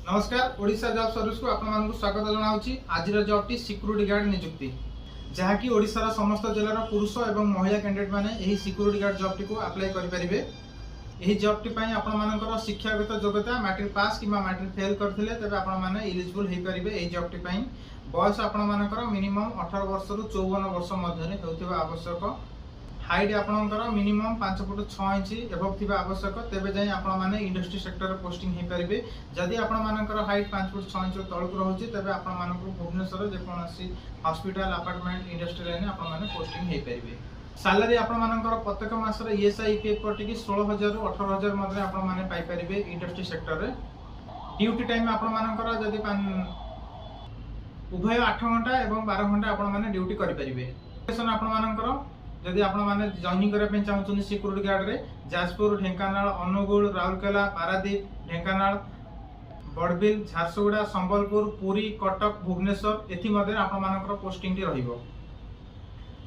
नमस्कार Odisha job service को आपण मानकु स्वागत जनाउछि। आज जॉब टी सिक्यूरिटी गार्ड नियुक्ति जहाँकि ओडिशा समस्त जिलार पुरुष एवं महिला कैंडिडेट माने एही सिक्यूरिटी गार्ड जॉब टी को अप्लाई करि परिबे। एही जॉब टी पई आपण मानकर शिक्षागत योग्यता मैट्रिक पास किबा मैट्रिक फेल करथिले तबे आपण माने एलिजिबल हे परिबे। एही जॉब टी पई बयस आपण मानकर मिनिमम 18 वर्ष रु 54 वर्ष मध्ये हेउथिबा आवश्यक। हाइट आपणकर मिनिमम 5 फुट 6 इंच एबव थिबा आवश्यक। तेबे जाय आपण माने इंडस्ट्री सेक्टर रे पोस्टिंग हे परिबे। जदि आपण मानकर हाइट 5 फुट 6 इंच तळक रहउची तबे आपण मानकर भुवनेश्वर जे कोनसी हॉस्पिटल अपार्टमेंट इंडस्ट्री लाइन आपण माने पोस्टिंग हे परिबे। सैलरी आपण मानकर प्रत्येक मास रे ईएसआई ईपीएफ कटि की 16000 रु 18000 मध्ये आपण माने पाई परिबे इंडस्ट्री सेक्टर रे। ड्यूटी टाइम आपण मानकर जदि उभय 8 घंटा एवं 12 घंटा आपण माने ड्यूटी करि परिबे। लोकेशन आपण मानकर जदि आपण माने जॉइनिंग करे पे चाहउछन सिक्यूरिटी गार्ड रे जाजपुर, ढेंकानाल, अनुगुल, राउरकेला, पारादीप, ढेंकानाल, बड़बिल, झारसुगुड़ा, संबलपुर, पुरी, कटक, भुवनेश्वर एथि मध्ये आपण मानकर पोस्टिंग टी रहिबो।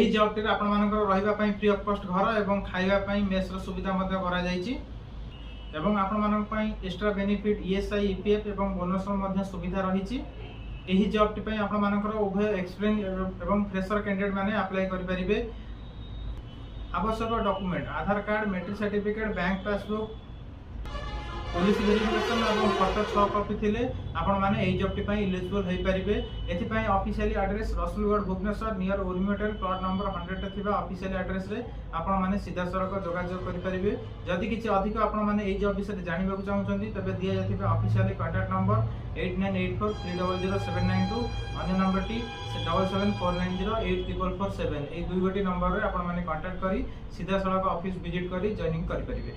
एही जॉब टी आपण मानकर रहिबा पई फ्री ऑफ कॉस्ट घर एवं खाइबा पई मेस रो सुविधा मध्ये करा जायछि एवं आपण मानक पई एक्स्ट्रा बेनिफिट ईएसआई ईपीएफ एवं बोनस रो मध्ये सुविधा रहिछि। एही जॉब टी पई आपण मानकर उभय एक्सपीरियंस एवं फ्रेशर कैंडिडेट माने अप्लाई करि परिबे। आवश्यक document Aadhaar card, matric certificate, bank passbook, police verification और फोटो 6 कॉपी थिले आपण माने एही जॉब टी पई एलिजिबल होई परिबे। एथि पई officially address Rasulgarh Bhubaneswar near Urmi hotel plot number 100 रे थिबा ऑफिशियल एड्रेस रे आपण माने सीधा सड़क जोगाजोग करि परिबे। जदि किछि अधिक आपण माने एही जॉब विषय जानिबाकु चाहउछन्ती तबे दिया जाथिबा ऑफिशियली कांटेक्ट नंबर 8984300792 अन्य नंबर टी 7749084447 ए दुई गोटी नंबर रे आपण माने कांटेक्ट करी सीधा सड़क ऑफिस विजिट करी जॉइनिंग करि परिबे।